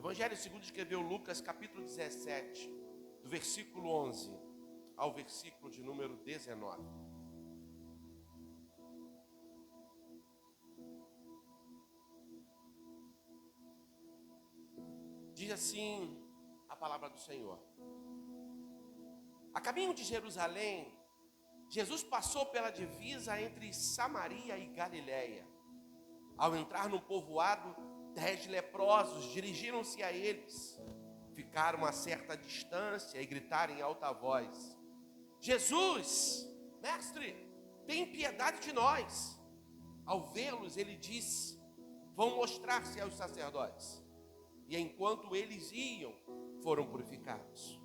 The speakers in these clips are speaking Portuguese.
Evangelho segundo escreveu Lucas, capítulo 17, do versículo 11 ao versículo de número 19. Diz assim a palavra do Senhor. A caminho de Jerusalém, Jesus passou pela divisa entre Samaria e Galiléia. Ao entrar no povoado, 10 leprosos dirigiram-se a eles. Ficaram a certa distância e gritaram em alta voz: Jesus, mestre, tem piedade de nós. Ao vê-los, ele disse: vão mostrar-se aos sacerdotes. E enquanto eles iam, foram purificados.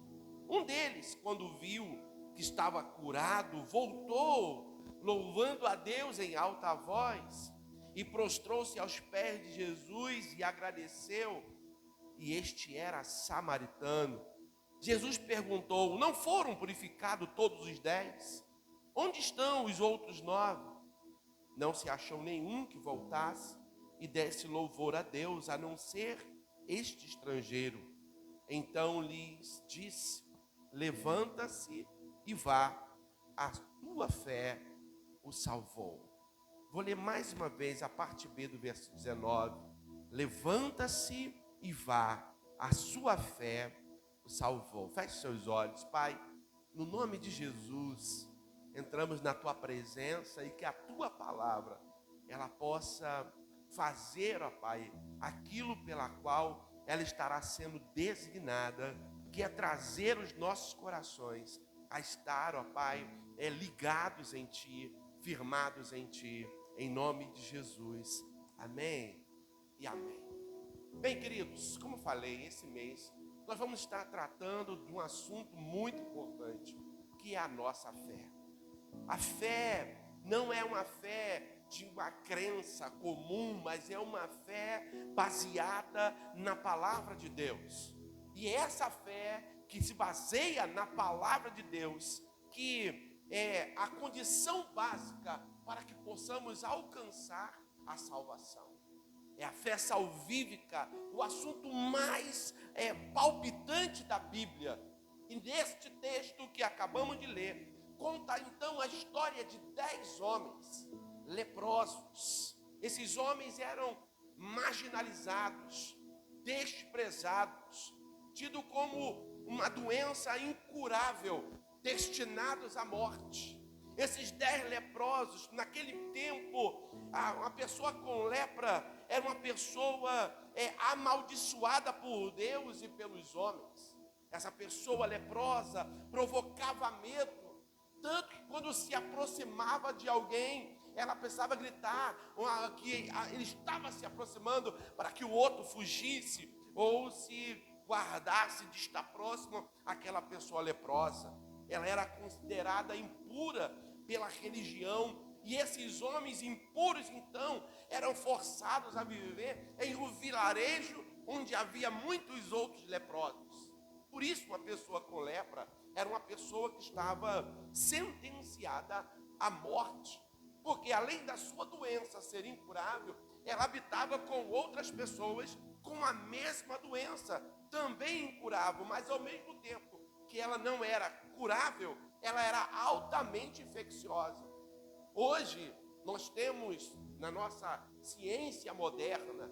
Um deles, quando viu que estava curado, voltou, louvando a Deus em alta voz, e prostrou-se aos pés de Jesus e agradeceu. E este era samaritano. Jesus perguntou: não foram purificados todos os 10? Onde estão os outros 9? Não se achou nenhum que voltasse e desse louvor a Deus, a não ser este estrangeiro. Então lhes disse: levanta-se e vá, a tua fé o salvou. Vou ler mais uma vez a parte B do verso 19. Levanta-se e vá, a sua fé o salvou. Feche seus olhos. Pai, no nome de Jesus, entramos na tua presença e que a tua palavra, ela possa fazer, ó Pai, aquilo pela qual ela estará sendo designada, que é trazer os nossos corações a estar, ó Pai, ligados em Ti, firmados em Ti, em nome de Jesus. Amém e amém. Bem, queridos, como falei, esse mês nós vamos estar tratando de um assunto muito importante, que é a nossa fé. A fé não é uma fé de uma crença comum, mas é uma fé baseada na palavra de Deus. E é essa fé que se baseia na palavra de Deus, que é a condição básica para que possamos alcançar a salvação. É a fé salvífica, o assunto mais palpitante da Bíblia. E neste texto que acabamos de ler, conta então a história de 10 homens leprosos. Esses homens eram marginalizados, desprezados, tidos como uma doença incurável, destinados à morte. Esses 10 leprosos, naquele tempo, uma pessoa com lepra era uma pessoa amaldiçoada por Deus e pelos homens. Essa pessoa leprosa provocava medo, tanto que quando se aproximava de alguém, ela precisava gritar que ele estava se aproximando para que o outro fugisse ou se guardasse de estar próximo àquela pessoa leprosa. Ela era considerada impura pela religião, e esses homens impuros então eram forçados a viver em um vilarejo onde havia muitos outros leprosos. Por isso, uma pessoa com lepra era uma pessoa que estava sentenciada à morte, porque além da sua doença ser incurável, ela habitava com outras pessoas com a mesma doença, também incurável, mas ao mesmo tempo que ela não era curável, ela era altamente infecciosa. Hoje, nós temos na nossa ciência moderna,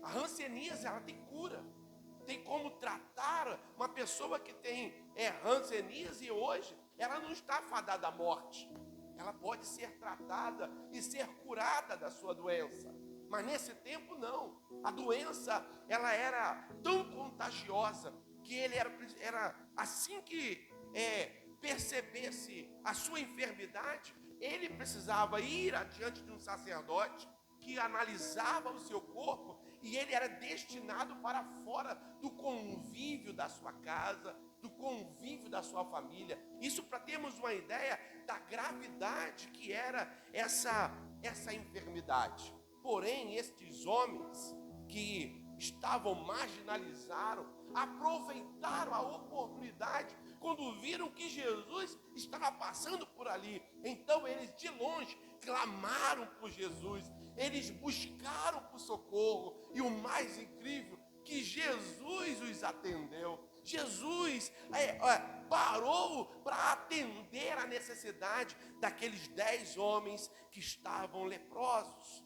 a hanseníase, ela tem cura. Tem como tratar uma pessoa que tem hanseníase hoje, ela não está fadada à morte. Ela pode ser tratada e ser curada da sua doença. Mas nesse tempo não. A doença, ela era tão contagiosa que ele era assim que percebesse a sua enfermidade, ele precisava ir adiante de um sacerdote que analisava o seu corpo e ele era destinado para fora do convívio da sua casa, do convívio da sua família. Isso para termos uma ideia da gravidade que era essa enfermidade. Porém, estes homens que estavam marginalizados, aproveitaram a oportunidade quando viram que Jesus estava passando por ali. Então eles de longe clamaram por Jesus, eles buscaram por socorro. E o mais incrível, que Jesus os atendeu. Jesus parou para atender a necessidade daqueles 10 homens que estavam leprosos.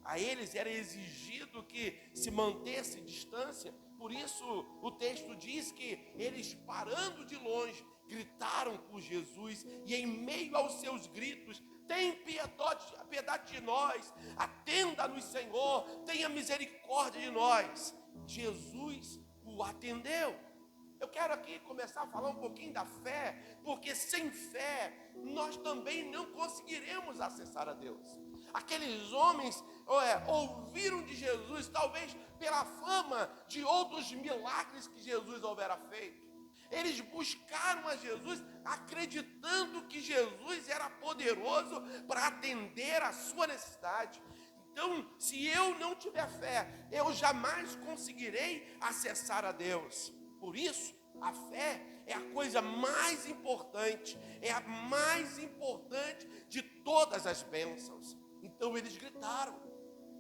A eles era exigido que se mantesse distância. Por isso o texto diz que eles, parando de longe, gritaram por Jesus, e em meio aos seus gritos: tem piedade de nós, atenda-nos, Senhor, tenha misericórdia de nós. Jesus o atendeu. Eu quero aqui começar a falar um pouquinho da fé, porque sem fé nós também não conseguiremos acessar a Deus. Aqueles homens ouviram de Jesus, talvez pela fama de outros milagres que Jesus houvera feito. Eles buscaram a Jesus acreditando que Jesus era poderoso para atender a sua necessidade. Então, se eu não tiver fé, eu jamais conseguirei acessar a Deus. Por isso, a fé é a coisa mais importante, é a mais importante de todas as bênçãos. Então eles gritaram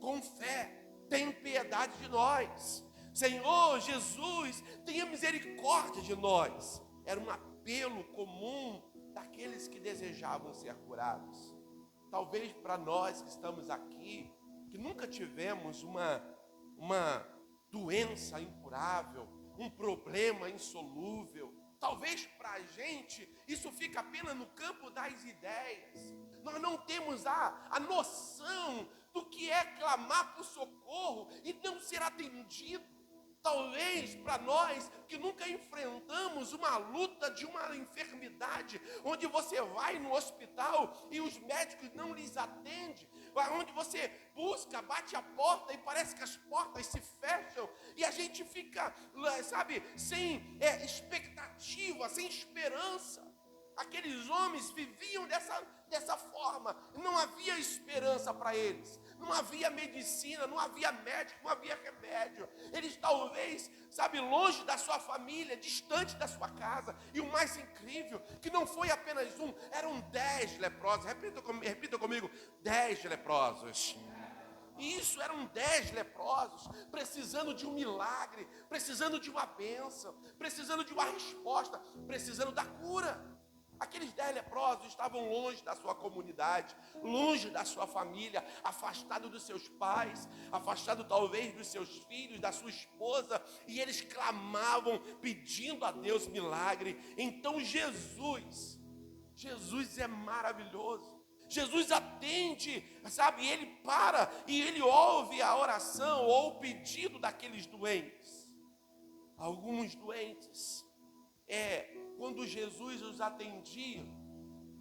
com fé: tem piedade de nós, Senhor Jesus, tenha misericórdia de nós. Era um apelo comum daqueles que desejavam ser curados. Talvez para nós que estamos aqui, que nunca tivemos uma doença incurável, um problema insolúvel, talvez para a gente isso fica apenas no campo das ideias. Nós não temos a noção do que é clamar por socorro e não ser atendido. Talvez para nós que nunca enfrentamos uma luta de uma enfermidade, onde você vai no hospital e os médicos não lhes atendem, onde você busca, bate a porta e parece que as portas se fecham e a gente fica, sem expectativa, sem esperança. Aqueles homens viviam dessa forma, não havia esperança para eles, não havia medicina, não havia médico, não havia remédio. Eles talvez, longe da sua família, distante da sua casa. E o mais incrível, que não foi apenas um, eram 10 leprosos. Repita comigo, 10 leprosos. E isso eram 10 leprosos, precisando de um milagre, precisando de uma bênção, precisando de uma resposta, precisando da cura. Aqueles 10 leprosos estavam longe da sua comunidade, longe da sua família, afastado dos seus pais, afastado talvez dos seus filhos, da sua esposa, e eles clamavam, pedindo a Deus milagre. Então Jesus é maravilhoso. Jesus atende, ele para e ele ouve a oração ou o pedido daqueles doentes. Alguns doentes, quando Jesus os atendia,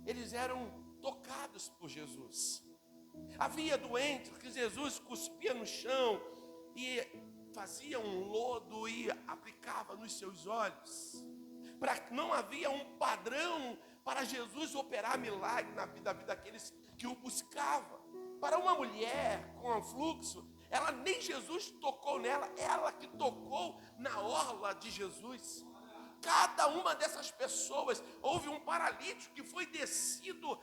eles eram tocados por Jesus. Havia doentes que Jesus cuspia no chão e fazia um lodo e aplicava nos seus olhos. Não havia um padrão para Jesus operar milagre na vida daqueles que o buscavam. Para uma mulher com fluxo, nem Jesus tocou nela, ela que tocou na orla de Jesus. Cada uma dessas pessoas, houve um paralítico que foi descido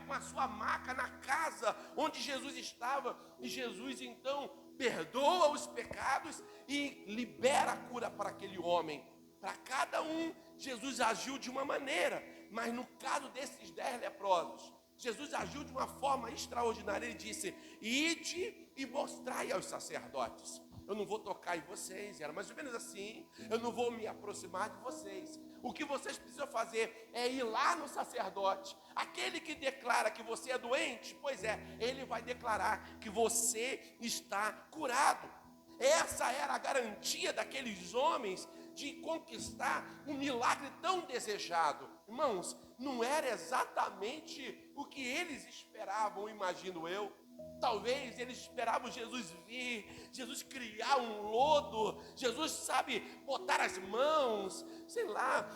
com a sua maca na casa onde Jesus estava, e Jesus então perdoa os pecados e libera a cura para aquele homem. Para cada um, Jesus agiu de uma maneira, mas no caso desses 10 leprosos, Jesus agiu de uma forma extraordinária. Ele disse: ide e mostrai aos sacerdotes. Eu não vou tocar em vocês, era mais ou menos assim. Eu não vou me aproximar de vocês. O que vocês precisam fazer é ir lá no sacerdote. Aquele que declara que você é doente, ele vai declarar que você está curado. Essa era a garantia daqueles homens de conquistar um milagre tão desejado. Irmãos, não era exatamente o que eles esperavam, imagino eu. Talvez eles esperavam Jesus vir, Jesus criar um lodo, Jesus, botar as mãos,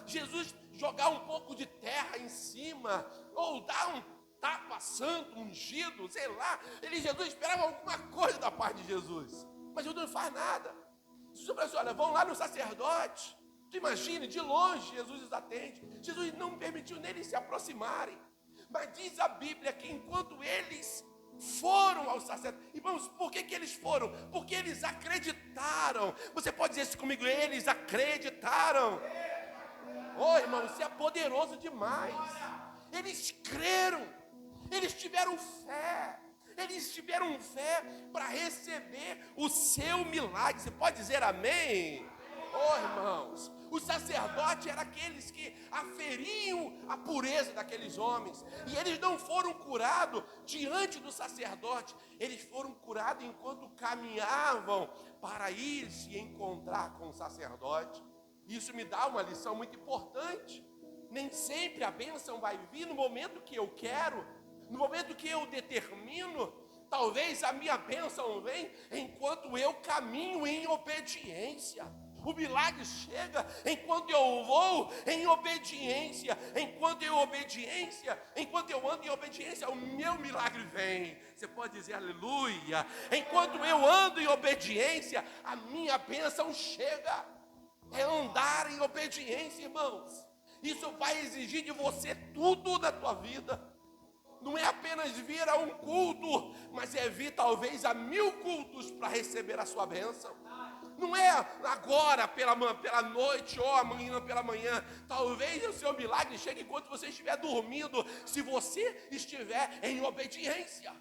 Jesus jogar um pouco de terra em cima, ou dar um tapa santo, ungido, Jesus esperava alguma coisa da parte de Jesus, mas Jesus não faz nada. Jesus falou assim: olha, vão lá no sacerdote. Tu imagine, de longe Jesus os atende. Jesus não permitiu nem eles se aproximarem, mas diz a Bíblia que enquanto eles foram ao sacerdote. Irmãos, por que eles foram? Porque eles acreditaram. Você pode dizer isso comigo? Eles acreditaram. Oh, irmão, isso é poderoso demais. Eles creram. Eles tiveram fé. Eles tiveram fé para receber o seu milagre. Você pode dizer amém? Oh, irmãos, o sacerdote era aqueles que aferiam a pureza daqueles homens. E eles não foram curados diante do sacerdote. Eles foram curados enquanto caminhavam para ir se encontrar com o sacerdote. Isso me dá uma lição muito importante. Nem sempre a bênção vai vir no momento que eu quero, no momento que eu determino. Talvez a minha bênção venha enquanto eu caminho em obediência. O milagre chega enquanto eu vou em obediência. Enquanto eu ando em obediência, o meu milagre vem. Você pode dizer aleluia. Enquanto eu ando em obediência, a minha bênção chega. É andar em obediência, irmãos. Isso vai exigir de você tudo na tua vida. Não é apenas vir a um culto, mas é vir talvez a 1000 cultos para receber a sua bênção. Não é agora pela noite ou amanhã pela manhã. Talvez o seu milagre chegue enquanto você estiver dormindo, se você estiver em obediência.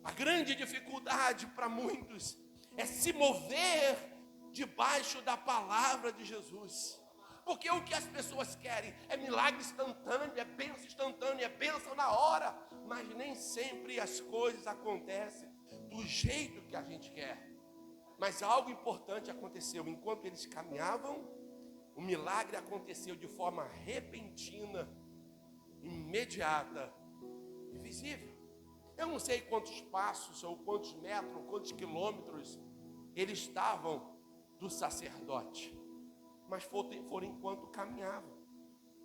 A grande dificuldade para muitos é se mover debaixo da palavra de Jesus. Porque o que as pessoas querem é milagre instantâneo, é bênção instantânea, é bênção na hora. Mas nem sempre as coisas acontecem do jeito que a gente quer. Mas algo importante aconteceu. Enquanto eles caminhavam, o milagre aconteceu de forma repentina, imediata e visível. Eu não sei quantos passos, ou quantos metros, ou quantos quilômetros eles estavam do sacerdote, mas foram enquanto caminhavam.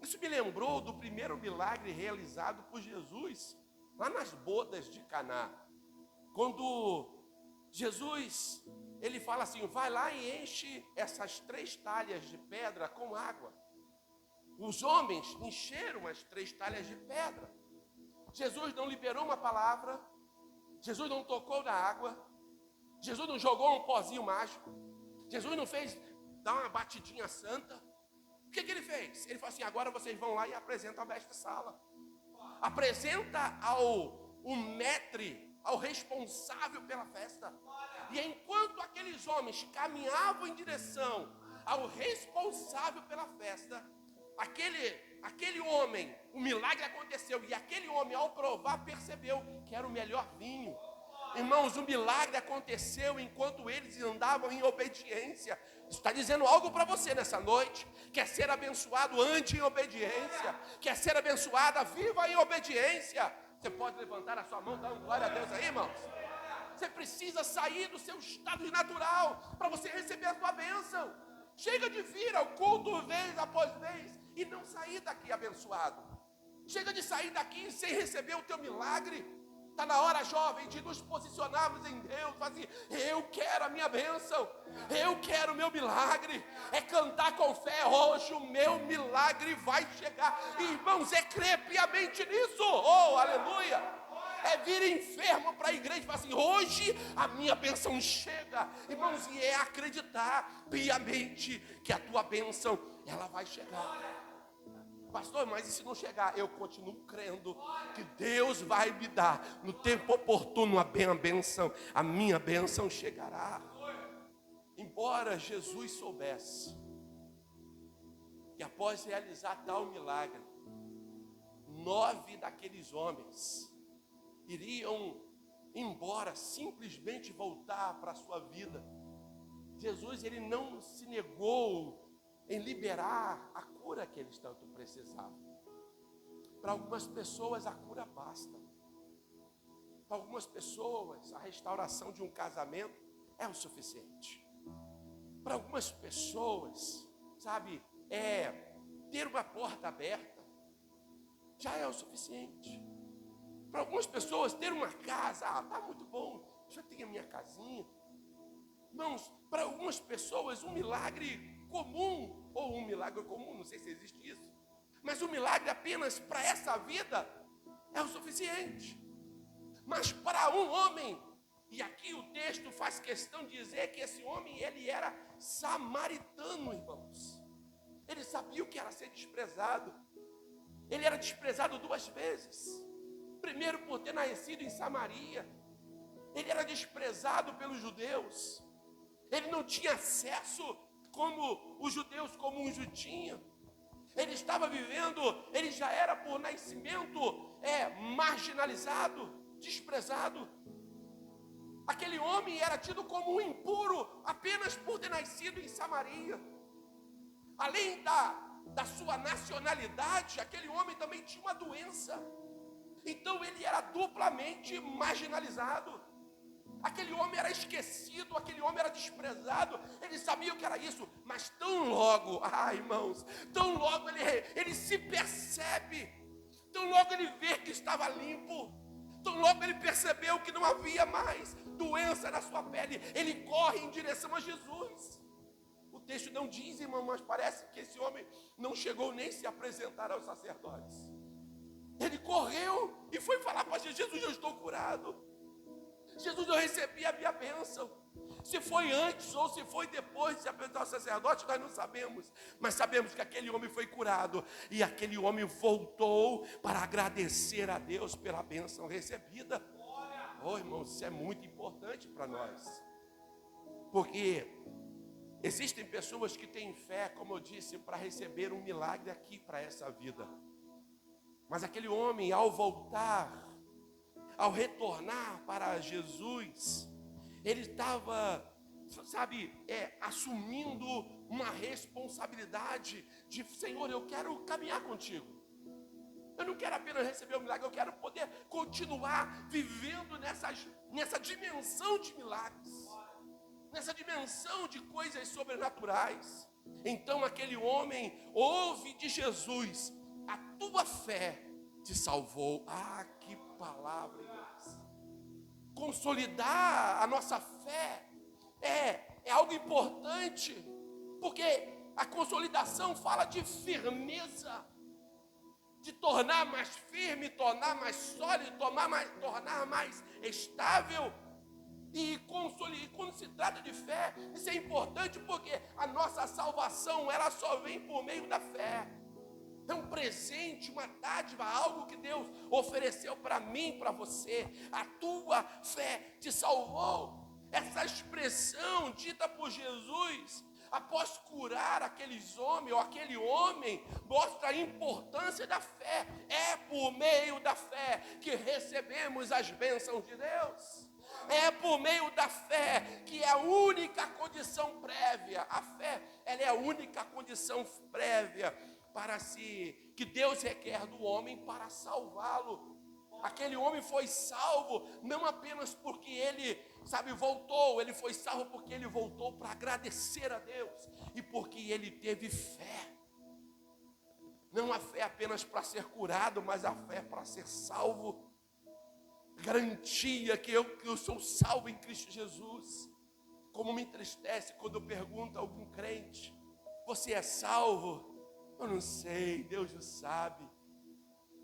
Isso me lembrou do primeiro milagre realizado por Jesus, lá nas bodas de Caná. Quando Jesus, ele fala assim, vai lá e enche essas 3 talhas de pedra com água. Os homens encheram as 3 talhas de pedra. Jesus não liberou uma palavra, Jesus não tocou na água, Jesus não jogou um pozinho mágico, Jesus não fez dar uma batidinha santa. O que ele fez? Ele falou assim, agora vocês vão lá e apresentam a mestre-sala. Apresenta ao maître, ao responsável pela festa. E enquanto aqueles homens caminhavam em direção ao responsável pela festa, aquele homem, o milagre aconteceu, e aquele homem, ao provar, percebeu que era o melhor vinho. Irmãos, o milagre aconteceu enquanto eles andavam em obediência. Está dizendo algo para você nessa noite. Quer ser abençoado, ande em obediência. Quer ser abençoada, viva em obediência. Você pode levantar a sua mão, dar glória a Deus aí, irmãos? Você precisa sair do seu estado natural para você receber a sua bênção. Chega de vir ao culto vez após vez e não sair daqui abençoado. Chega de sair daqui sem receber o teu milagre. Está na hora, jovem, de nos posicionarmos em Deus. Assim, eu quero a minha bênção, eu quero o meu milagre. É cantar com fé, hoje o meu milagre vai chegar. Irmãos, é crer piamente nisso. Oh, aleluia. É vir enfermo para a igreja e falar assim, hoje a minha bênção chega. Irmãos, e é acreditar piamente que a tua bênção, ela vai chegar. Pastor, mas e se não chegar? Eu continuo crendo que Deus vai me dar no tempo oportuno a bênção. A minha bênção chegará. Embora Jesus soubesse que após realizar tal milagre, 9 daqueles homens iriam embora, simplesmente voltar para a sua vida. Jesus, ele não se negou em liberar a cura que eles tanto precisavam. Para algumas pessoas a cura basta. Para algumas pessoas a restauração de um casamento é o suficiente. Para algumas pessoas, sabe, ter uma porta aberta já é o suficiente. Para algumas pessoas ter uma casa, está muito bom, já tenho a minha casinha. Irmãos, para algumas pessoas um milagre comum, ou um milagre comum, não sei se existe isso, mas um milagre apenas para essa vida é o suficiente. Mas para um homem, e aqui o texto faz questão de dizer que esse homem, ele era samaritano, irmãos. Ele sabia o que era ser desprezado. Ele era desprezado duas vezes. Primeiro, por ter nascido em Samaria. Ele era desprezado pelos judeus. Ele não tinha acesso como os judeus comuns tinham. Ele estava vivendo, ele já era por nascimento marginalizado, desprezado. Aquele homem era tido como um impuro apenas por ter nascido em Samaria. Além da sua nacionalidade, aquele homem também tinha uma doença. Então ele era duplamente marginalizado. Aquele homem era esquecido, aquele homem era desprezado. Ele sabia o que era isso, mas tão logo, irmãos, tão logo ele se percebe, tão logo ele vê que estava limpo, tão logo ele percebeu que não havia mais doença na sua pele, ele corre em direção a Jesus. O texto não diz, irmão, mas parece que esse homem não chegou nem a se apresentar aos sacerdotes. Ele correu e foi falar para Jesus: Jesus, eu estou curado. Jesus, eu recebi a minha bênção. Se foi antes ou se foi depois de se apresentar ao sacerdote, nós não sabemos. Mas sabemos que aquele homem foi curado. E aquele homem voltou para agradecer a Deus pela bênção recebida. Irmãos, isso é muito importante para nós. Porque existem pessoas que têm fé, como eu disse, para receber um milagre aqui para essa vida. Mas aquele homem, ao voltar, ao retornar para Jesus, ele estava, assumindo uma responsabilidade de: Senhor, eu quero caminhar contigo. Eu não quero apenas receber o milagre, eu quero poder continuar vivendo nessa dimensão de milagres, nessa dimensão de coisas sobrenaturais. Então aquele homem ouve de Jesus: a tua fé te salvou. Que palavra, irmãos. Consolidar a nossa fé é algo importante, porque a consolidação fala de firmeza, de tornar mais firme, tornar mais sólido, tornar mais estável. E quando se trata de fé, isso é importante, porque a nossa salvação, ela só vem por meio da fé. É um presente, uma dádiva, algo que Deus ofereceu para mim, para você. A tua fé te salvou. Essa expressão dita por Jesus, após curar aqueles homens, ou aquele homem, mostra a importância da fé. É por meio da fé que recebemos as bênçãos de Deus. É por meio da fé, que é a única condição prévia. A fé, ela é a única condição prévia que Deus requer do homem para salvá-lo. Aquele homem foi salvo não apenas porque ele, voltou. Ele foi salvo porque ele voltou para agradecer a Deus e porque ele teve fé. Não a fé apenas para ser curado, mas a fé para ser salvo. Garantia que eu sou salvo em Cristo Jesus. Como me entristece quando eu pergunto a algum crente: você é salvo? Eu não sei, Deus o sabe.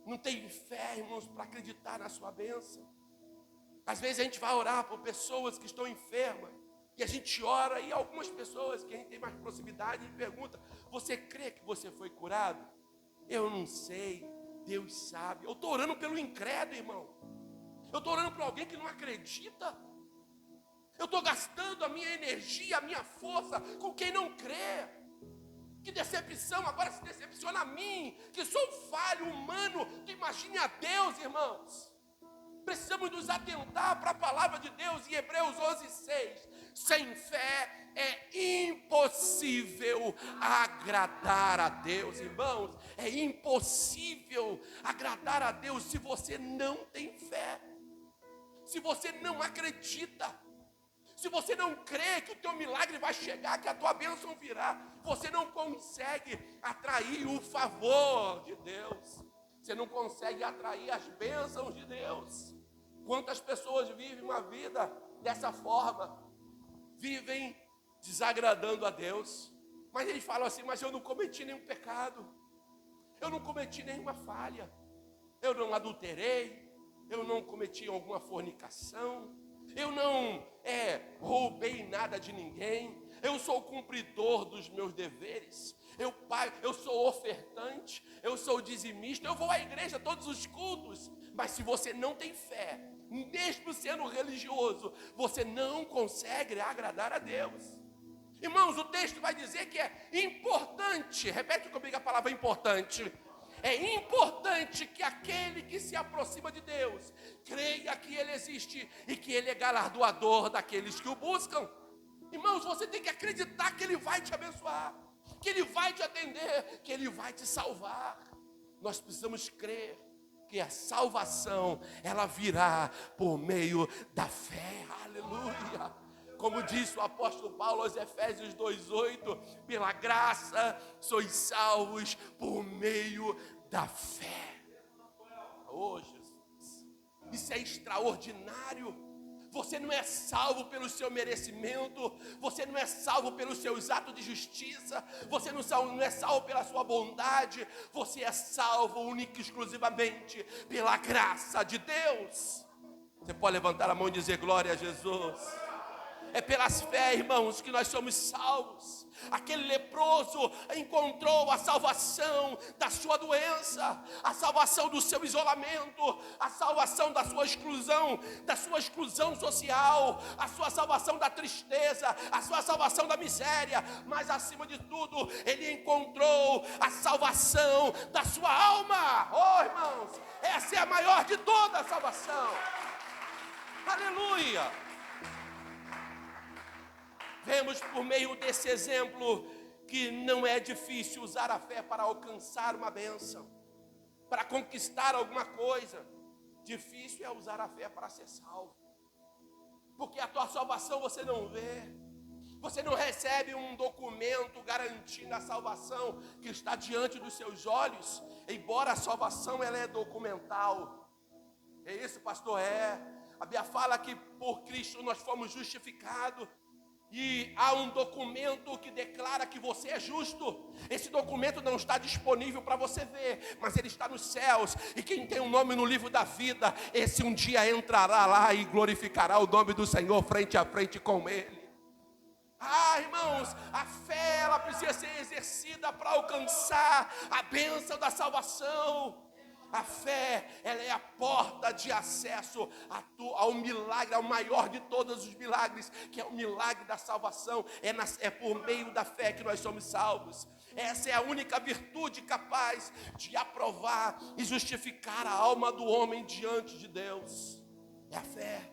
Não tem fé, irmãos, para acreditar na sua bênção. Às vezes a gente vai orar por pessoas que estão enfermas, e a gente ora, e algumas pessoas que a gente tem mais proximidade, e pergunta: você crê que você foi curado? Eu não sei, Deus sabe. Eu estou orando pelo incrédulo, irmão. Eu estou orando para alguém que não acredita. Eu estou gastando a minha energia, a minha força com quem não crê. Que decepção, agora se decepciona a mim, que sou falho, humano. Tu imagine a Deus, irmãos. Precisamos nos atentar para a palavra de Deus em Hebreus 11:6. Sem fé é impossível agradar a Deus, irmãos. É impossível agradar a Deus se você não tem fé, se você não acredita. Se você não crê que o teu milagre vai chegar, que a tua bênção virá, você não consegue atrair o favor de Deus. Você não consegue atrair as bênçãos de Deus. Quantas pessoas vivem uma vida dessa forma? Vivem desagradando a Deus. Mas eles falam assim: mas eu não cometi nenhum pecado. Eu não cometi nenhuma falha. Eu não adulterei. eu não cometi alguma fornicação, eu não roubei nada de ninguém, eu sou cumpridor dos meus deveres, eu sou ofertante, eu sou dizimista, eu vou à igreja todos os cultos. Mas se você não tem fé, mesmo sendo religioso, você não consegue agradar a Deus. Irmãos, o texto vai dizer que é importante, repete comigo a palavra importante. É importante que aquele que se aproxima de Deus creia que Ele existe e que Ele é galardoador daqueles que o buscam. Irmãos, você tem que acreditar que Ele vai te abençoar, que Ele vai te atender, que Ele vai te salvar. Nós precisamos crer que a salvação, ela virá por meio da fé. Aleluia! Como disse o apóstolo Paulo aos Efésios 2:8, pela graça sois salvos por meio da fé. Oh, Jesus, isso é extraordinário. Você não é salvo pelo seu merecimento, você não é salvo pelos seus atos de justiça, você não é salvo pela sua bondade, você é salvo única e exclusivamente pela graça de Deus. Você pode levantar a mão e dizer glória a Jesus. É pelas fé, irmãos, que nós somos salvos. Aquele leproso encontrou a salvação da sua doença, a salvação do seu isolamento, a salvação da sua exclusão social, a sua salvação da tristeza, a sua salvação da miséria, mas acima de tudo, ele encontrou a salvação da sua alma. Oh, irmãos, essa é a maior de toda a salvação. Aleluia! Vemos por meio desse exemplo que não é difícil usar a fé para alcançar uma bênção, para conquistar alguma coisa. Difícil é usar a fé para ser salvo, porque a tua salvação você não vê, você não recebe um documento garantindo a salvação que está diante dos seus olhos, embora a salvação ela é documental. É isso, pastor? A Bíblia fala que por Cristo nós fomos justificados. E há um documento que declara que você é justo. Esse documento não está disponível para você ver, mas ele está nos céus. E quem tem um nome no livro da vida, esse um dia entrará lá e glorificará o nome do Senhor frente a frente com ele. Ah, irmãos, a fé ela precisa ser exercida para alcançar a bênção da salvação. A fé, ela é a porta de acesso ao milagre, ao maior de todos os milagres, que é o milagre da salvação. É por meio da fé que nós somos salvos. Essa é a única virtude capaz de aprovar e justificar a alma do homem diante de Deus. É a fé.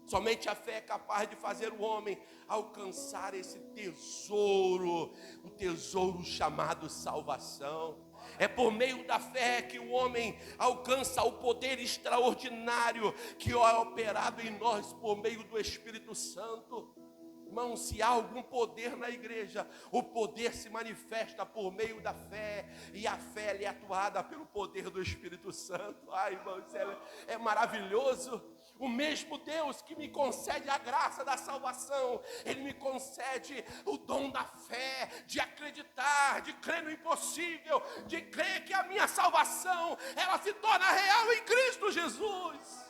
Somente a fé é capaz de fazer o homem alcançar esse tesouro, o tesouro chamado salvação. É por meio da fé que o homem alcança o poder extraordinário que é operado em nós por meio do Espírito Santo. Irmão, se há algum poder na igreja, o poder se manifesta por meio da fé, e a fé é atuada pelo poder do Espírito Santo. Ai, irmão, isso é maravilhoso. O mesmo Deus que me concede a graça da salvação, Ele me concede o dom da fé, de acreditar, de crer no impossível, de crer que a minha salvação, ela se torna real em Cristo Jesus.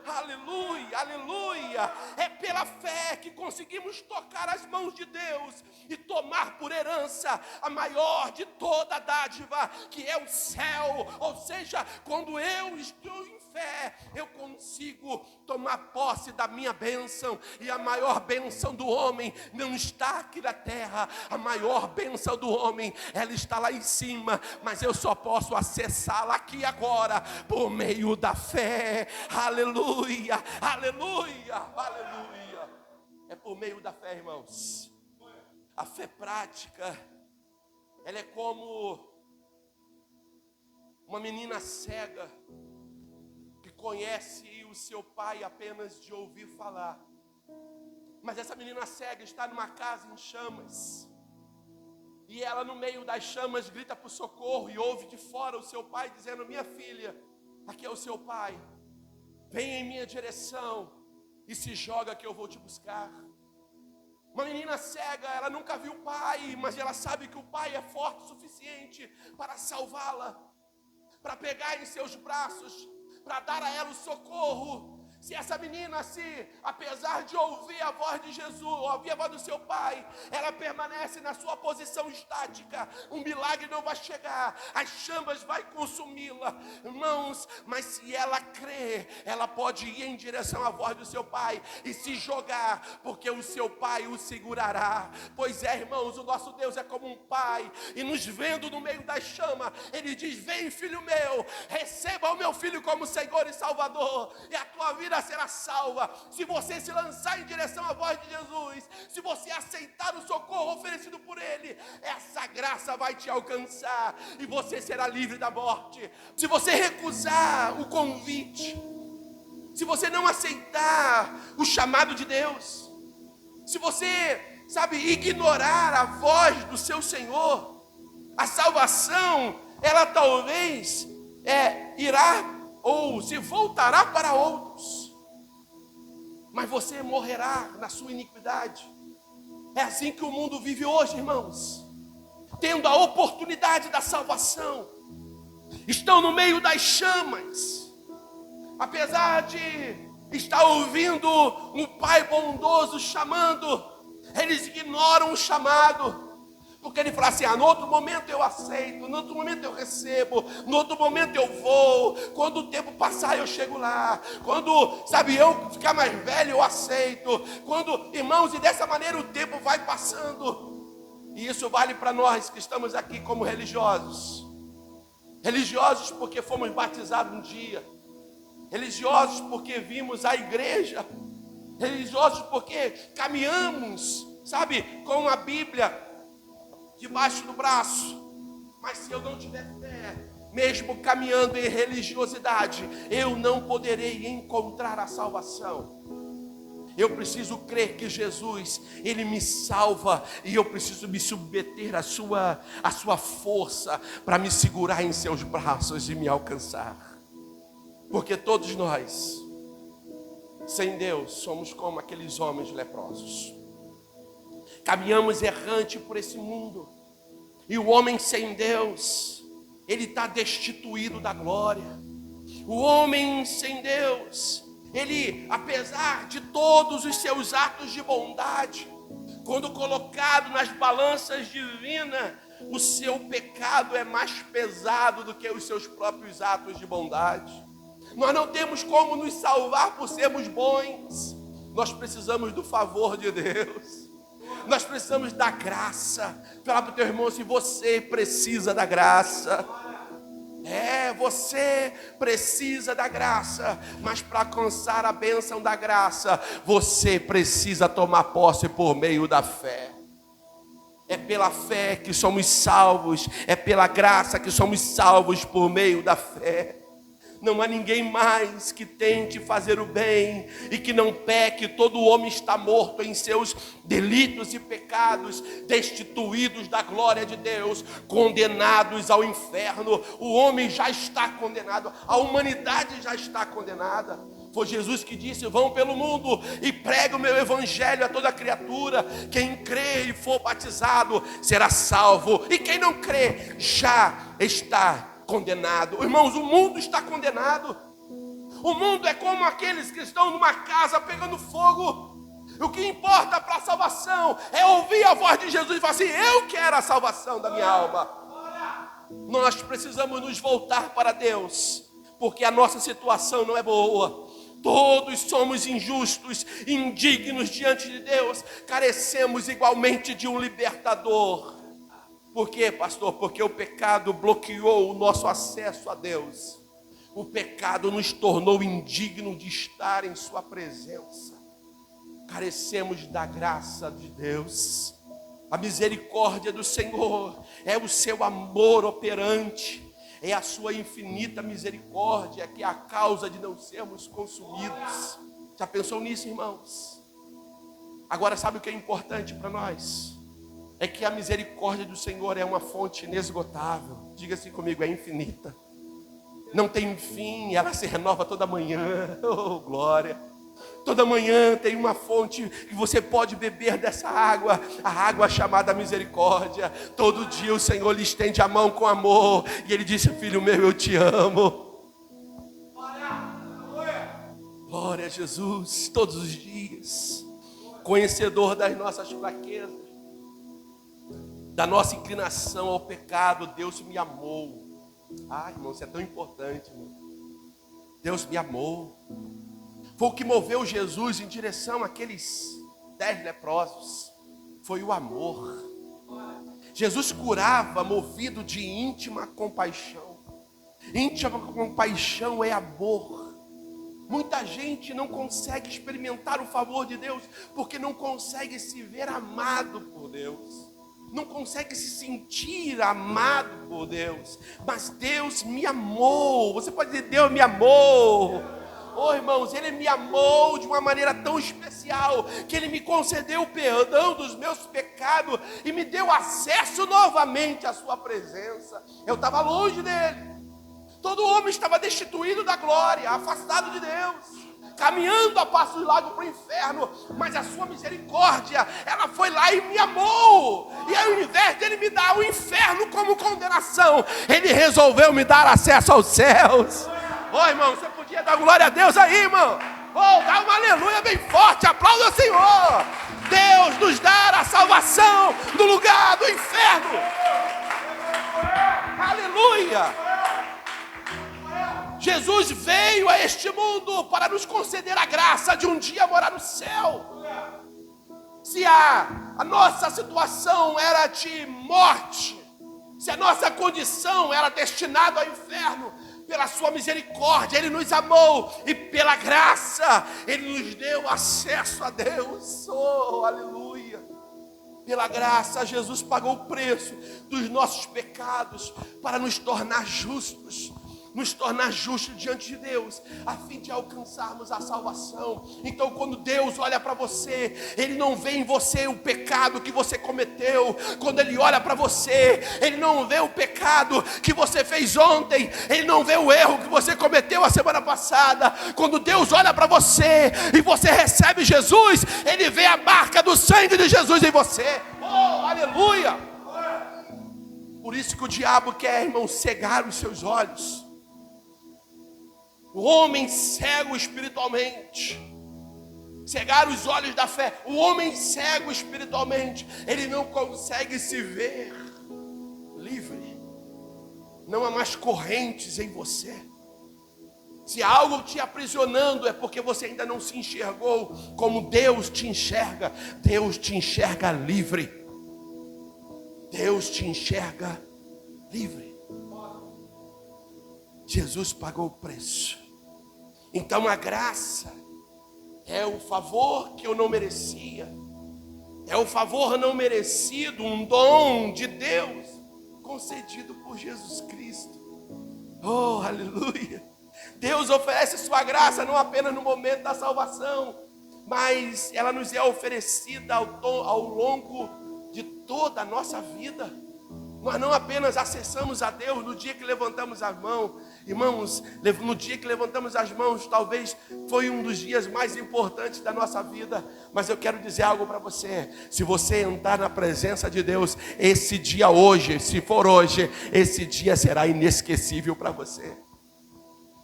Aleluia, aleluia. É pela fé que conseguimos tocar as mãos de Deus e tomar por herança a maior de toda a dádiva, que é o céu. Ou seja, quando eu estou em fé, eu consigo tomar posse da minha bênção. E a maior bênção do homem não está aqui na terra. A maior bênção do homem, ela está lá em cima, mas eu só posso acessá-la aqui agora por meio da fé. Aleluia. Aleluia, aleluia. É por meio da fé, irmãos. A fé prática, ela é como uma menina cega que conhece o seu pai apenas de ouvir falar. Mas essa menina cega está numa casa em chamas, e ela no meio das chamas grita por socorro e ouve de fora o seu pai dizendo: minha filha, aqui é o seu pai, vem em minha direção e se joga que eu vou te buscar. Uma menina cega, ela nunca viu o pai, mas ela sabe que o pai é forte o suficiente para salvá-la, para pegar em seus braços, para dar a ela o socorro. Se essa menina, apesar de ouvir a voz de Jesus, ouvir a voz do seu pai, ela permanece na sua posição estática, um milagre não vai chegar, as chamas vai consumi-la, irmãos. Mas se ela crê, ela pode ir em direção à voz do seu pai e se jogar, porque o seu pai o segurará. Pois é, irmãos, o nosso Deus é como um pai, e nos vendo no meio das chamas, ele diz: vem, filho meu, receba o meu filho como Senhor e Salvador, e a tua vida será salva. Se você se lançar em direção à voz de Jesus, se você aceitar o socorro oferecido por Ele, essa graça vai te alcançar e você será livre da morte. Se você recusar o convite, se você não aceitar o chamado de Deus, se você, ignorar a voz do seu Senhor, a salvação, ela talvez irá ou se voltará para outros, mas você morrerá na sua iniquidade. É assim que o mundo vive hoje, irmãos, tendo a oportunidade da salvação, estão no meio das chamas, apesar de estar ouvindo um pai bondoso chamando, eles ignoram o chamado. Porque ele fala assim: no outro momento eu aceito, no outro momento eu recebo, no outro momento eu vou, quando o tempo passar eu chego lá, quando, eu ficar mais velho eu aceito, quando, irmãos, e dessa maneira o tempo vai passando. E isso vale para nós que estamos aqui como religiosos. Religiosos porque fomos batizados um dia, religiosos porque vimos a igreja, religiosos porque caminhamos, com a Bíblia debaixo do braço. Mas se eu não tiver fé, mesmo caminhando em religiosidade, eu não poderei encontrar a salvação. Eu preciso crer que Jesus, Ele me salva, e eu preciso me submeter à sua força, para me segurar em seus braços e me alcançar. Porque todos nós, sem Deus, somos como aqueles homens leprosos. Caminhamos errante por esse mundo, e o homem sem Deus, ele está destituído da glória. O homem sem Deus, ele, apesar de todos os seus atos de bondade, quando colocado nas balanças divinas, o seu pecado é mais pesado do que os seus próprios atos de bondade. Nós não temos como nos salvar por sermos bons, nós precisamos do favor de Deus. Nós precisamos da graça. Fala para o teu irmão: se você precisa da graça. Você precisa da graça. Mas para alcançar a bênção da graça, você precisa tomar posse por meio da fé. É pela fé que somos salvos. É pela graça que somos salvos por meio da fé. Não há ninguém mais que tente fazer o bem e que não peque. Todo homem está morto em seus delitos e pecados, destituídos da glória de Deus, condenados ao inferno. O homem já está condenado, a humanidade já está condenada. Foi Jesus que disse: vão pelo mundo e pregue o meu evangelho a toda criatura. Quem crê e for batizado será salvo, e quem não crê já está condenado. Irmãos, o mundo está condenado. O mundo é como aqueles que estão numa casa pegando fogo. O que importa para a salvação é ouvir a voz de Jesus e falar assim: eu quero a salvação da minha alma. Nós precisamos nos voltar para Deus, porque a nossa situação não é boa. Todos somos injustos, indignos diante de Deus, carecemos igualmente de um libertador. Por quê, pastor? Porque o pecado bloqueou o nosso acesso a Deus. O pecado nos tornou indignos de estar em sua presença. Carecemos da graça de Deus. A misericórdia do Senhor é o seu amor operante. É a sua infinita misericórdia que é a causa de não sermos consumidos. Já pensou nisso, irmãos? Agora, sabe o que é importante para nós? É que a misericórdia do Senhor é uma fonte inesgotável. Diga assim comigo: é infinita. Não tem fim, ela se renova toda manhã. Oh, glória! Toda manhã tem uma fonte que você pode beber dessa água, a água chamada misericórdia. Todo dia o Senhor lhe estende a mão com amor, e Ele disse: filho meu, eu te amo. Jesus, todos os dias, conhecedor das nossas fraquezas, da nossa inclinação ao pecado. Deus me amou. Irmão, isso é tão importante, irmão. Deus me amou. Foi o que moveu Jesus em direção àqueles 10 leprosos. Foi o amor. Jesus curava movido de íntima compaixão. Íntima compaixão é amor. Muita gente não consegue experimentar o favor de Deus porque não consegue se ver amado por Deus. Não consegue se sentir amado por Deus. Mas Deus me amou. Você pode dizer, Deus me amou. Irmãos, Ele me amou de uma maneira tão especial que Ele me concedeu o perdão dos meus pecados e me deu acesso novamente à sua presença. Eu estava longe dEle. Todo homem estava destituído da glória, afastado de Deus, caminhando a passos largos para o inferno, mas a sua misericórdia, ela foi lá e me amou, e ao invés de Ele me dar o inferno como condenação, Ele resolveu me dar acesso aos céus. Irmão, você podia dar glória a Deus aí, irmão? Dá uma aleluia bem forte, aplauda o Senhor. Deus nos dá a salvação do lugar do inferno. Aleluia. Jesus veio a este mundo para nos conceder a graça de um dia morar no céu. Se a nossa situação era de morte, se a nossa condição era destinada ao inferno, pela sua misericórdia Ele nos amou e pela graça Ele nos deu acesso a Deus. Aleluia. Pela graça Jesus pagou o preço dos nossos pecados para nos tornar justos diante de Deus, a fim de alcançarmos a salvação. Então, quando Deus olha para você, Ele não vê em você o pecado que você cometeu. Quando Ele olha para você, Ele não vê o pecado que você fez ontem. Ele não vê o erro que você cometeu a semana passada. Quando Deus olha para você e você recebe Jesus, Ele vê a marca do sangue de Jesus em você. Aleluia! Por isso que o diabo quer, irmão, cegar os seus olhos. O homem cego espiritualmente, cegar os olhos da fé. O homem cego espiritualmente, ele não consegue se ver livre. Não há mais correntes em você. Se há algo te aprisionando, é porque você ainda não se enxergou como Deus te enxerga. Deus te enxerga livre. Deus te enxerga livre. Jesus pagou o preço. Então a graça é o favor que eu não merecia. É o favor não merecido, um dom de Deus concedido por Jesus Cristo. Aleluia. Deus oferece sua graça não apenas no momento da salvação, mas ela nos é oferecida ao longo de toda a nossa vida. Nós não apenas acessamos a Deus no dia que levantamos as mãos. Irmãos, no dia que levantamos as mãos, talvez foi um dos dias mais importantes da nossa vida. Mas eu quero dizer algo para você. Se você entrar na presença de Deus, esse dia hoje, se for hoje, esse dia será inesquecível para você.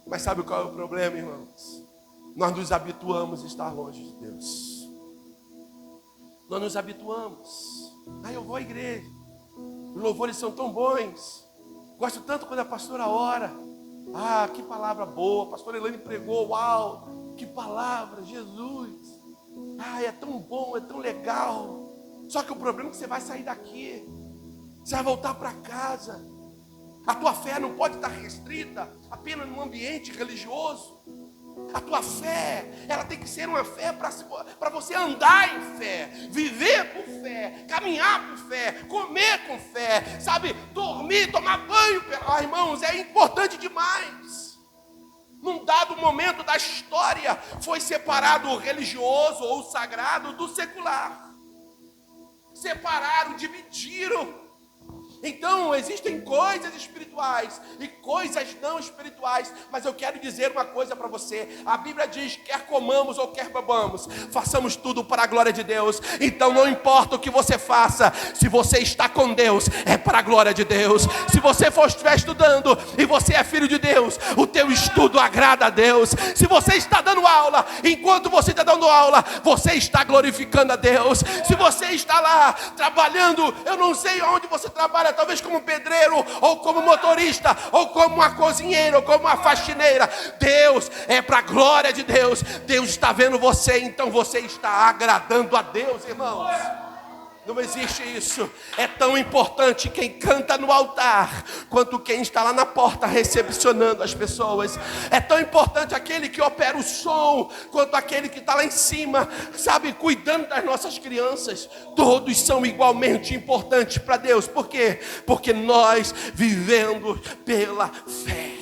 Mas sabe qual é o problema, irmãos? Nós nos habituamos a estar longe de Deus. Nós nos habituamos. Eu vou à igreja. Os louvores são tão bons. Gosto tanto quando a pastora ora. Que palavra boa. A pastora Elaine pregou. Uau, que palavra, Jesus. É tão bom, é tão legal. Só que o problema é que você vai sair daqui. Você vai voltar para casa. A tua fé não pode estar restrita apenas num ambiente religioso. A tua fé, ela tem que ser uma fé para você andar em fé, viver por fé, caminhar por fé, comer com fé, sabe, dormir, tomar banho. Irmãos, é importante demais. Num dado momento da história, foi separado o religioso ou o sagrado do secular. Separaram, dividiram. Então existem coisas espirituais e coisas não espirituais, mas eu quero dizer uma coisa para você. A Bíblia diz: quer comamos ou quer bebamos, façamos tudo para a glória de Deus. Então não importa o que você faça, se você está com Deus, é para a glória de Deus. Se você estiver estudando e você é filho de Deus, o teu estudo agrada a Deus. Se você está dando aula, enquanto você está dando aula, você está glorificando a Deus. Se você está lá trabalhando, eu não sei onde você trabalha, talvez como pedreiro, ou como motorista, ou como uma cozinheira, ou como uma faxineira, Deus, é para a glória de Deus. Deus está vendo você, então você está agradando a Deus, irmãos. Não existe isso. É tão importante quem canta no altar quanto quem está lá na porta recepcionando as pessoas. É tão importante aquele que opera o som quanto aquele que está lá em cima, sabe, cuidando das nossas crianças. Todos são igualmente importantes para Deus. Por quê? Porque nós vivemos pela fé.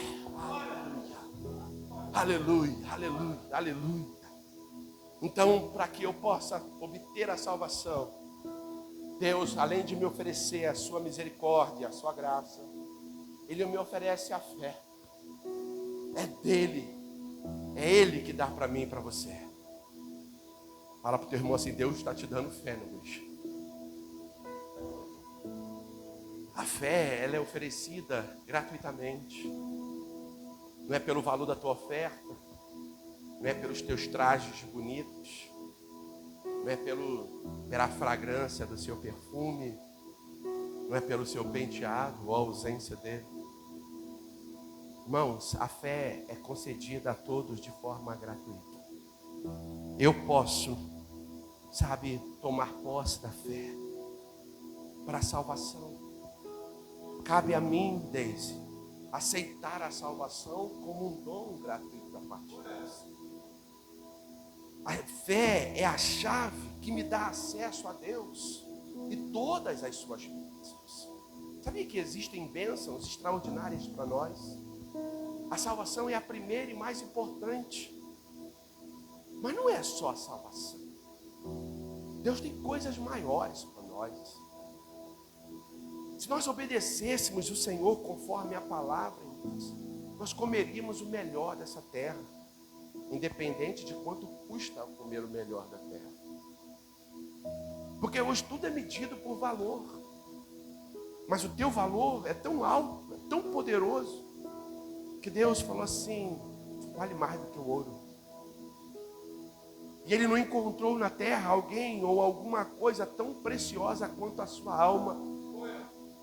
Aleluia, aleluia, aleluia. Então, para que eu possa obter a salvação, Deus, além de me oferecer a sua misericórdia, a sua graça, Ele me oferece a fé. É dele, é Ele que dá para mim e para você. Fala para o teu irmão assim: Deus está te dando fé, no bicho. A fé, ela é oferecida gratuitamente. Não é pelo valor da tua oferta, não é pelos teus trajes bonitos, não é pela fragrância do seu perfume, não é pelo seu penteado ou a ausência dele. Irmãos, a fé é concedida a todos de forma gratuita. Eu posso, sabe, tomar posse da fé para a salvação. Cabe a mim, Deise, aceitar a salvação como um dom gratuito da parte de Deus. A fé é a chave que me dá acesso a Deus e todas as suas bênçãos. Sabia que existem bênçãos extraordinárias para nós? A salvação é a primeira e mais importante. Mas não é só a salvação. Deus tem coisas maiores para nós. Se nós obedecêssemos o Senhor conforme a palavra, nós comeríamos o melhor dessa terra, independente de quanto custa comer o melhor da terra. Porque hoje tudo é medido por valor. Mas o teu valor é tão alto, é tão poderoso, que Deus falou assim: vale mais do que o ouro. E Ele não encontrou na terra alguém ou alguma coisa tão preciosa quanto a sua alma.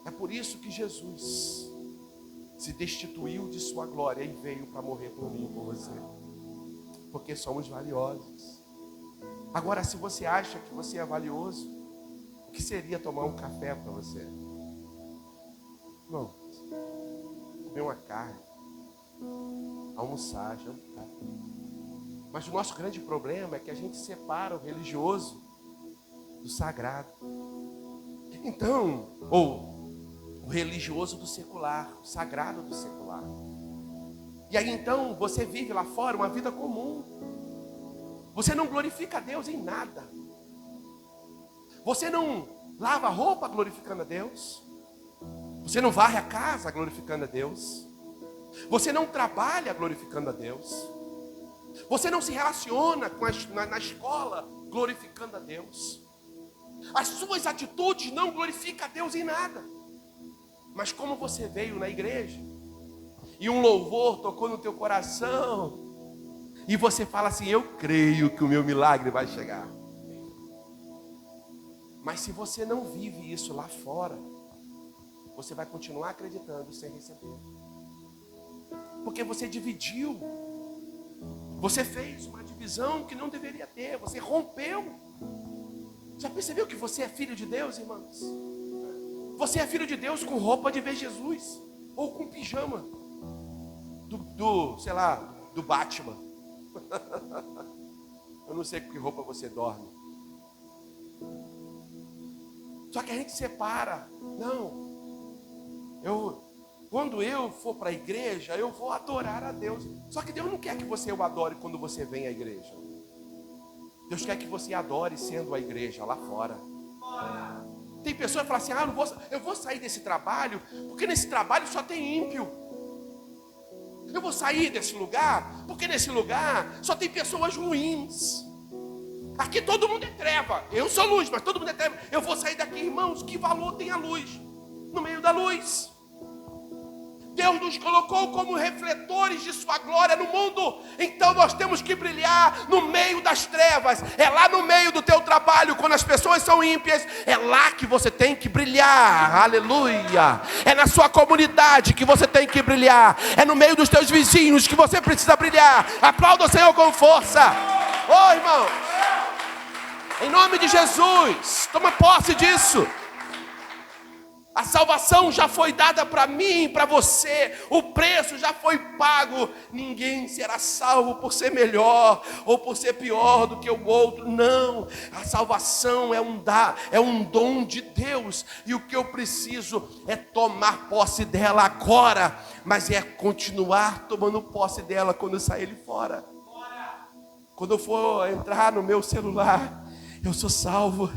É por isso que Jesus se destituiu de sua glória e veio para morrer por mim e por você. Porque somos valiosos. Agora, se você acha que você é valioso, o que seria tomar um café para você? Não. Comer uma carne. Almoçar, jantar. Mas o nosso grande problema é que a gente separa o religioso do sagrado. Então, ou o religioso do secular, o sagrado do secular. E aí então você vive lá fora uma vida comum. Você não glorifica a Deus em nada. Você não lava a roupa glorificando a Deus. Você não varre a casa glorificando a Deus. Você não trabalha glorificando a Deus. Você não se relaciona na escola glorificando a Deus. As suas atitudes não glorificam a Deus em nada. Mas como você veio na igreja e um louvor tocou no teu coração e você fala assim: eu creio que o meu milagre vai chegar. Mas se você não vive isso lá fora, você vai continuar acreditando sem receber. Porque você dividiu. Você fez uma divisão que não deveria ter. Você rompeu. Já percebeu que você é filho de Deus, irmãos? Você é filho de Deus com roupa de ver Jesus. Ou com pijama sei lá, do Batman. Eu não sei com que roupa você dorme. Só que a gente separa. Não. Quando eu for para a igreja, eu vou adorar a Deus. Só que Deus não quer que você o adore quando você vem à igreja. Deus quer que você adore sendo a igreja lá fora. Tem pessoas que falam assim, eu vou sair desse trabalho, porque nesse trabalho só tem ímpio. Eu vou sair desse lugar, porque nesse lugar só tem pessoas ruins. Aqui todo mundo é treva. Eu sou luz, mas todo mundo é treva. Eu vou sair daqui, irmãos. Que valor tem a luz? No meio da luz. Deus nos colocou como refletores de sua glória no mundo. Então nós temos que brilhar no meio das trevas. É lá no meio do teu trabalho, quando as pessoas são ímpias, é lá que você tem que brilhar. Aleluia. É na sua comunidade que você tem que brilhar. É no meio dos teus vizinhos que você precisa brilhar. Aplauda o Senhor com força. Ô irmão, em nome de Jesus, toma posse disso. A salvação já foi dada para mim, para você. O preço já foi pago. Ninguém será salvo por ser melhor ou por ser pior do que o outro. Não. A salvação é um dom de Deus. E o que eu preciso é tomar posse dela agora. Mas é continuar tomando posse dela quando eu sair ali fora. Quando eu for entrar no meu celular, eu sou salvo.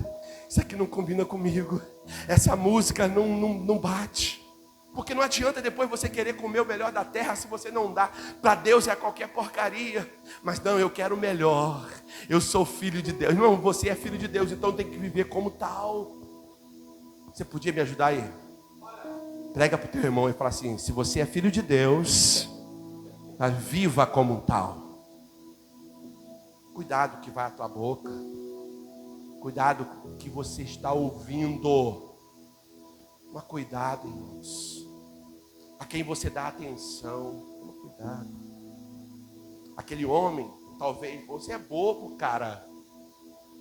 Isso aqui não combina comigo. Essa música não bate. Porque não adianta depois você querer comer o melhor da terra se você não dá. Para Deus é qualquer porcaria. Mas não, eu quero o melhor. Eu sou filho de Deus. Não, você é filho de Deus, então tem que viver como tal. Você podia me ajudar aí? Prega para o teu irmão e fala assim: se você é filho de Deus, viva como tal. Cuidado que vai à tua boca. Cuidado com o que você está ouvindo. Mas cuidado, irmãos. A quem você dá atenção. Toma cuidado. Aquele homem, talvez, você é bobo, cara.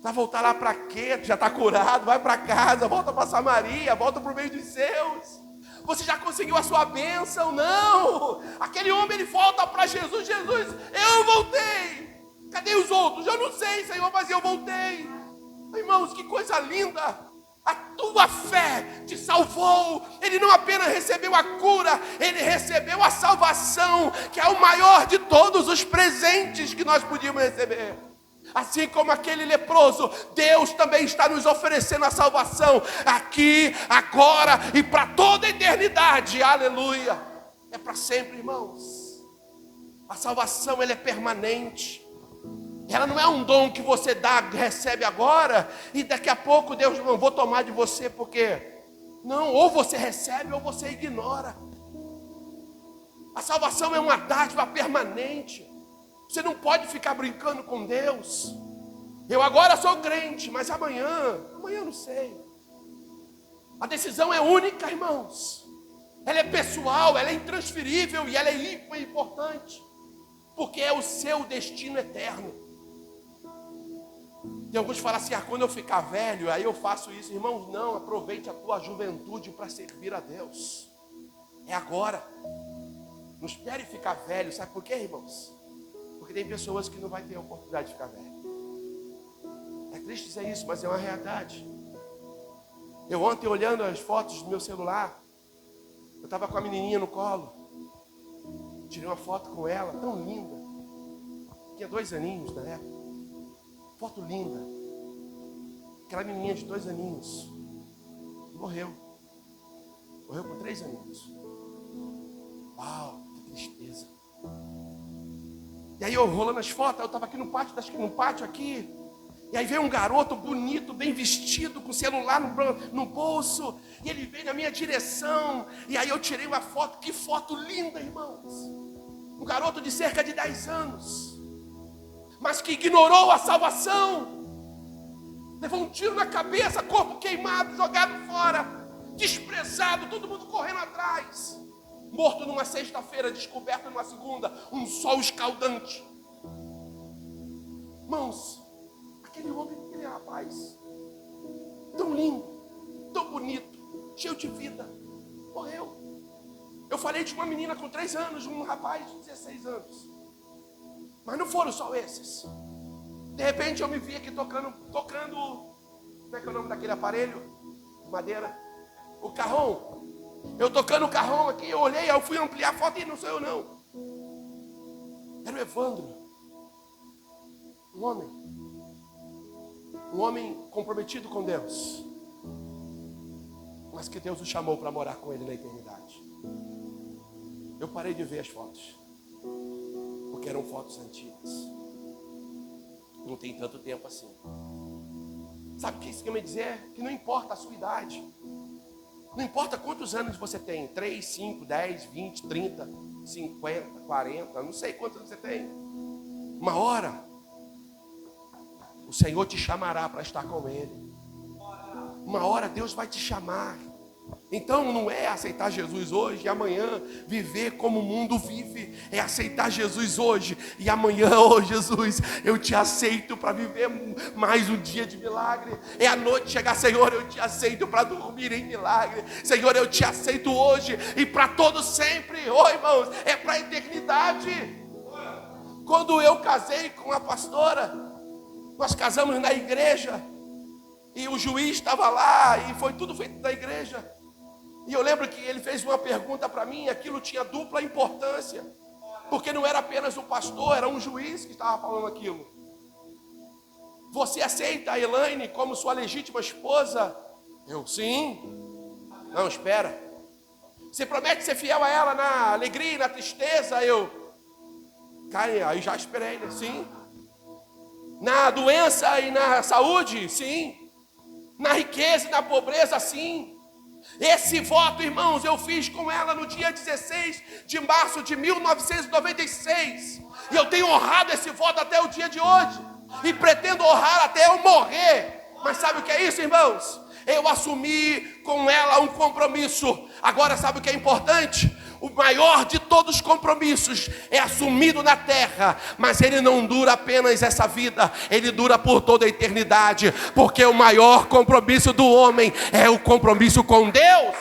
Vai voltar lá para quê? Tu já está curado, vai para casa, volta para Samaria, volta para o meio dos seus. Você já conseguiu a sua bênção? Não. Aquele homem, ele volta para Jesus. Jesus, eu voltei. Cadê os outros? Eu não sei, Senhor, mas eu voltei. Irmãos, que coisa linda. A tua fé te salvou. Ele não apenas recebeu a cura, ele recebeu a salvação, que é o maior de todos os presentes que nós podíamos receber. Assim como aquele leproso, Deus também está nos oferecendo a salvação aqui, agora e para toda a eternidade. Aleluia. É para sempre, irmãos. A salvação, ela é permanente. Ela não é um dom que você dá, recebe agora, e daqui a pouco Deus não vou tomar de você, porque não, ou você recebe ou você ignora. A salvação é uma dádiva permanente. Você não pode ficar brincando com Deus. Eu agora sou crente, mas amanhã eu não sei. A decisão é única, irmãos. Ela é pessoal, ela é intransferível e ela é importante, porque é o seu destino eterno. Tem alguns que falam assim, quando eu ficar velho, aí eu faço isso. Irmãos, não, aproveite a tua juventude para servir a Deus. É agora. Não espere ficar velho, sabe por quê, irmãos? Porque tem pessoas que não vão ter a oportunidade de ficar velho. É triste dizer isso, mas é uma realidade. Eu ontem, olhando as fotos do meu celular, eu estava com a menininha no colo. Tirei uma foto com ela, tão linda. Tinha 2 aninhos na época. Foto linda. Aquela menininha de 2 aninhos morreu. Morreu com 3 aninhos. Uau, que tristeza. E aí eu rolando as fotos, eu estava aqui no pátio aqui. E aí veio um garoto bonito, bem vestido, com o celular no bolso. E ele veio na minha direção. E aí eu tirei uma foto. Que foto linda, irmãos. Um garoto de cerca de 10 anos. Mas que ignorou a salvação. Levou um tiro na cabeça, corpo queimado, jogado fora. Desprezado, todo mundo correndo atrás. Morto numa sexta-feira, descoberto numa segunda. Um sol escaldante. Irmãos, aquele homem, aquele rapaz, tão lindo, tão bonito, cheio de vida, morreu. Eu falei de uma menina com 3 anos, um rapaz de 16 anos. Mas não foram só esses. De repente eu me vi aqui tocando, como é que é o nome daquele aparelho? Madeira. O carrão. Eu tocando o carrão aqui, eu olhei, eu fui ampliar a foto e não sou eu não. Era o Evandro. Um homem comprometido com Deus. mas que Deus o chamou para morar com Ele na eternidade. Eu parei de ver as fotos, porque eram fotos antigas. Não tem tanto tempo assim. Sabe o que isso quer me dizer? Que não importa a sua idade. Não importa quantos anos você tem. 3, 5, 10, 20, 30, 50, 40. Não sei quantos você tem. Uma hora, o Senhor te chamará para estar com Ele. Uma hora Deus vai te chamar. Então não é aceitar Jesus hoje e amanhã viver como o mundo vive. É aceitar Jesus hoje e amanhã, oh Jesus, eu te aceito para viver mais um dia de milagre. É a noite chegar, Senhor, eu te aceito para dormir em milagre. Senhor, eu te aceito hoje e para todo sempre. Oh irmãos, é para a eternidade. Quando eu casei com a pastora, nós casamos na igreja e o juiz estava lá e foi tudo feito na igreja. E eu lembro que ele fez uma pergunta para mim, aquilo tinha dupla importância, porque não era apenas o pastor, era um juiz que estava falando aquilo. Você aceita a Elaine como sua legítima esposa? Eu, sim. Não, espera. Você promete ser fiel a ela na alegria e na tristeza? Eu, aí já esperei, né? Sim. Na doença e na saúde? Sim. Na riqueza e na pobreza? Sim. Esse voto, irmãos, eu fiz com ela no dia 16 de março de 1996. E eu tenho honrado esse voto até o dia de hoje. E pretendo honrar até eu morrer. Mas sabe o que é isso, irmãos? Eu assumi com ela um compromisso. Agora sabe o que é importante? O maior de todos os compromissos é assumido na terra, mas ele não dura apenas essa vida, ele dura por toda a eternidade, porque o maior compromisso do homem é o compromisso com Deus.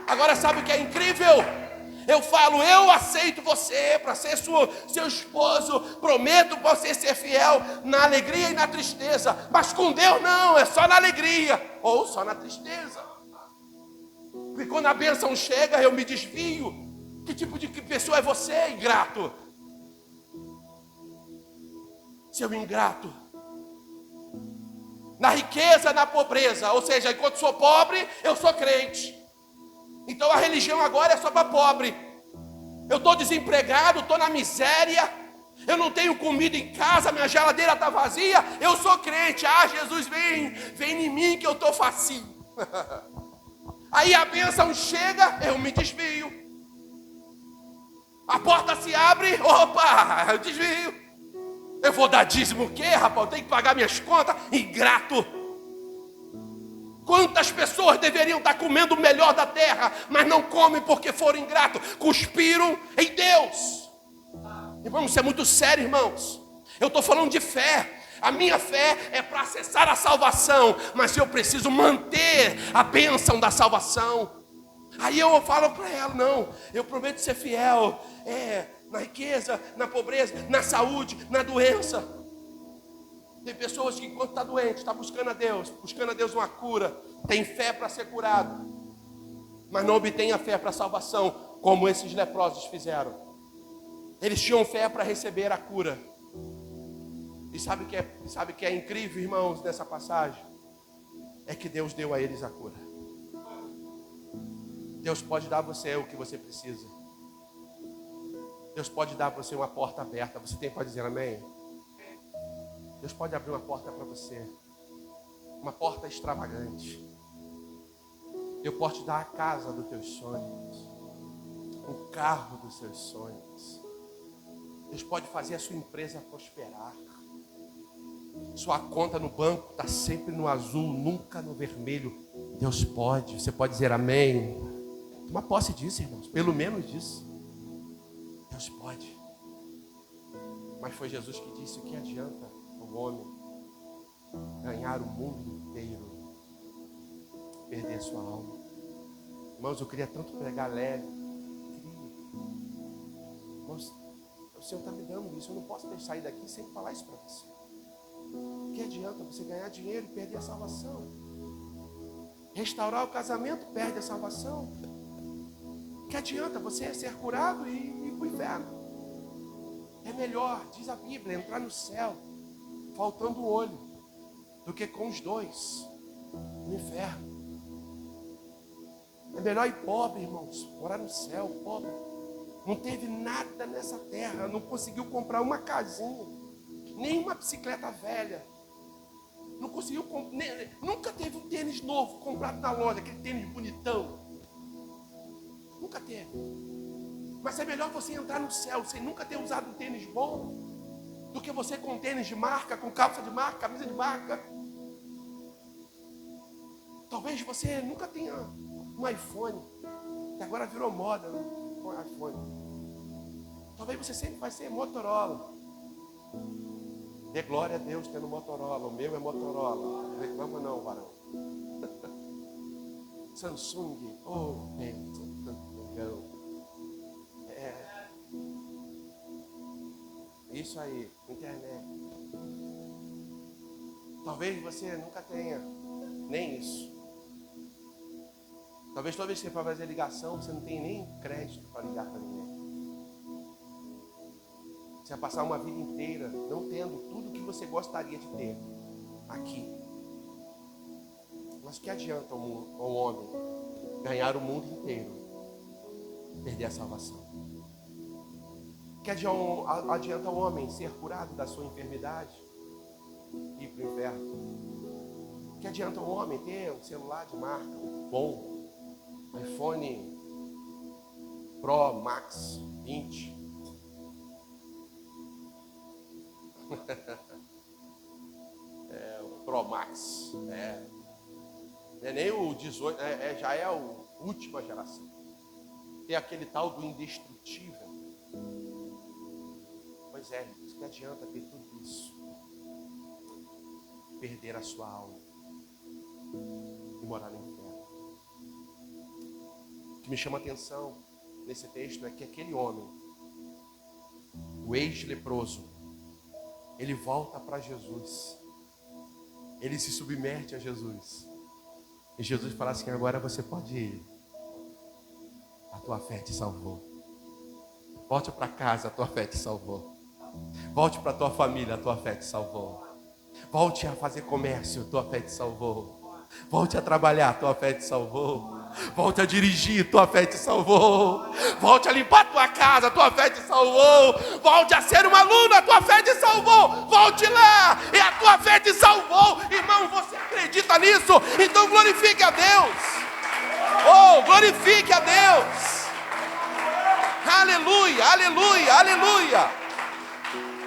Agora sabe o que é incrível? Eu falo, eu aceito você para ser seu esposo, prometo você ser fiel na alegria e na tristeza, mas com Deus não, é só na alegria ou só na tristeza. E quando a bênção chega, eu me desvio. Que tipo de pessoa é você, ingrato? Seu ingrato. Na riqueza, na pobreza. Ou seja, enquanto sou pobre, eu sou crente. Então a religião agora é só para pobre. Eu estou desempregado, estou na miséria. Eu não tenho comida em casa, minha geladeira está vazia. Eu sou crente. Ah, Jesus, vem em mim que eu estou facinho. Aí a bênção chega, eu me desvio. A porta se abre, opa, eu desvio. Eu vou dar dízimo o quê, rapaz? Eu tenho que pagar minhas contas? Ingrato. Quantas pessoas deveriam estar comendo o melhor da terra, mas não comem porque foram ingratos, cuspiram em Deus. Irmãos, isso é muito sério, irmãos. Eu estou falando de fé. A minha fé é para acessar a salvação, mas eu preciso manter a bênção da salvação. Aí eu falo para ela, não, eu prometo ser fiel, na riqueza, na pobreza, na saúde, na doença. Tem pessoas que enquanto está doente, está buscando a Deus uma cura, tem fé para ser curado, mas não obtém a fé para a salvação, como esses leprosos fizeram. Eles tinham fé para receber a cura. E sabe o que é incrível, irmãos, nessa passagem? É que Deus deu a eles a cura. Deus pode dar a você o que você precisa. Deus pode dar a você uma porta aberta. Você pode dizer amém? Deus pode abrir uma porta para você. Uma porta extravagante. Eu posso te dar a casa dos teus sonhos. Um carro dos seus sonhos. Deus pode fazer a sua empresa prosperar. Sua conta no banco está sempre no azul, nunca no vermelho. Deus pode. Você pode dizer amém? Toma posse disso, irmãos. Pelo menos disso. Deus pode. Mas foi Jesus que disse: o que adianta o homem ganhar o mundo inteiro, perder sua alma? Irmãos, eu queria tanto pregar leve. Irmãos, o Senhor está me dando isso. Eu não posso sair daqui sem falar isso para você. O que adianta você ganhar dinheiro e perder a salvação? Restaurar o casamento, perde a salvação. O que adianta você ser curado e ir para o inferno? É melhor, diz a Bíblia, entrar no céu faltando um olho do que com os dois no inferno. É melhor ir pobre, irmãos, morar no céu, pobre. Não teve nada nessa terra, não conseguiu comprar uma casinha, nem uma bicicleta velha. Não conseguiu, nunca teve um tênis novo comprado na loja, aquele tênis bonitão. Nunca teve. Mas é melhor você entrar no céu sem nunca ter usado um tênis bom, do que você com tênis de marca, com calça de marca, camisa de marca. Talvez você nunca tenha um iPhone, que agora virou moda, né? Com iPhone. Talvez você sempre vai ser Motorola. Dê glória a Deus tendo Motorola. O meu é Motorola. Não reclama não, varão. Samsung. Oh, isso aí, internet. Talvez você nunca tenha nem isso. Talvez toda vez que você for fazer ligação, você não tenha nem crédito para ligar para ninguém. Você vai passar uma vida inteira não tendo tudo que você gostaria de ter aqui. Mas o que adianta ao homem ganhar o mundo inteiro e perder a salvação? O que adianta ao homem ser curado da sua enfermidade e ir para o inferno? O que adianta ao homem ter um celular de marca bom, iPhone Pro Max 20? O Pro Max, não é nem o 18, já é a última geração. Tem aquele tal do indestrutível. Pois é, isso que adianta ter tudo isso, perder a sua alma e morar no inferno. O que me chama a atenção nesse texto é que aquele homem, o ex-leproso, ele volta para Jesus. Ele se submete a Jesus. E Jesus fala assim: agora você pode ir. A tua fé te salvou. Volte para casa, a tua fé te salvou. Volte para a tua família, a tua fé te salvou. Volte a fazer comércio, a tua fé te salvou. Volte a trabalhar, a tua fé te salvou. Volte a dirigir, tua fé te salvou. Volte a limpar a tua casa, tua fé te salvou. Volte a ser um aluno, a tua fé te salvou. Volte lá e a tua fé te salvou. Irmão, você acredita nisso? Então glorifique a Deus. Oh, glorifique a Deus. Aleluia, aleluia, aleluia.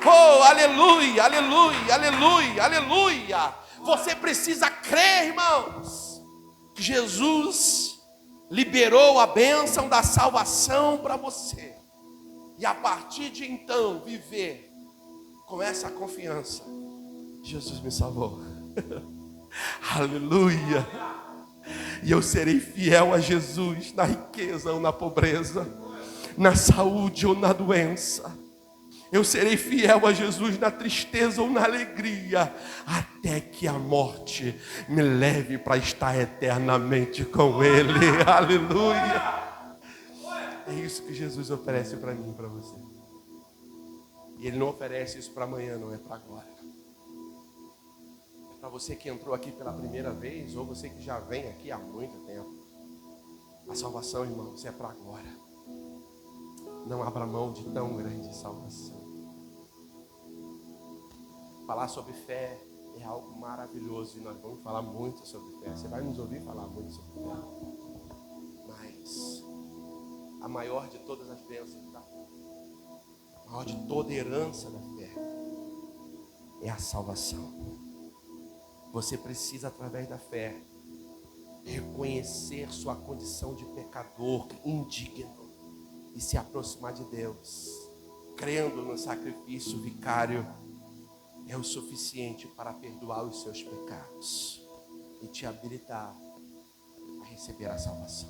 Oh, aleluia, aleluia, aleluia, aleluia. Você precisa crer, irmãos, que Jesus liberou a bênção da salvação para você. E a partir de então, viver com essa confiança. Jesus me salvou. Aleluia. E eu serei fiel a Jesus na riqueza ou na pobreza, na saúde ou na doença. Eu serei fiel a Jesus na tristeza ou na alegria, até que a morte me leve para estar eternamente com Ele. Aleluia. É isso que Jesus oferece para mim e para você. E Ele não oferece isso para amanhã, não, é para agora. É para você que entrou aqui pela primeira vez, ou você que já vem aqui há muito tempo. A salvação, irmãos, é para agora. Não abra mão de tão grande salvação. Falar sobre fé é algo maravilhoso e nós vamos falar muito sobre fé. Você vai nos ouvir falar muito sobre fé. Mas a maior de todas as bênçãos, a maior de toda herança da fé é a salvação. Você precisa, através da fé, reconhecer sua condição de pecador indigno e se aproximar de Deus, crendo no sacrifício vicário. É o suficiente para perdoar os seus pecados e te habilitar a receber a salvação.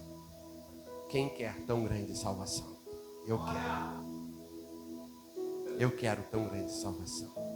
Quem quer tão grande salvação? Eu quero. Eu quero tão grande salvação.